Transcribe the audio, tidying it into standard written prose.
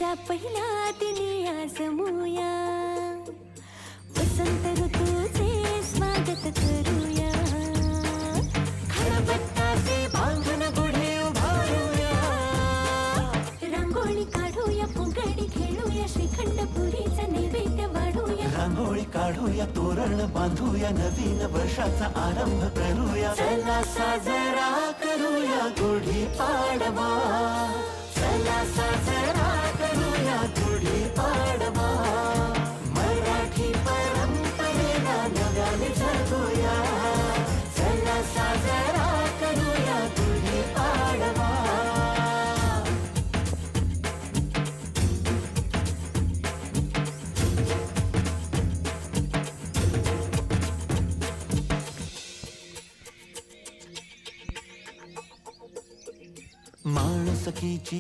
वर्षाच्या पहिल्या दिनी आज मोया वसंत ऋतूचे स्वागत करूया खळबत्ताचे बांधून गुढे उभारूया रांगोळी काढूया फुगडी खेळूया श्रीखंड पुरीचा नैवेद्य वाढूया रांगोळी काढूया तोरण बांधूया नवीन वर्षाचा आरंभ करूया चला साजरा करूया गुढी पाडवा चला साजरा करूया गुढी पाडवा मराठी परंपरेला नव्याने जगूया चला साजरा करूया गुढी पाडवा माणुसकीची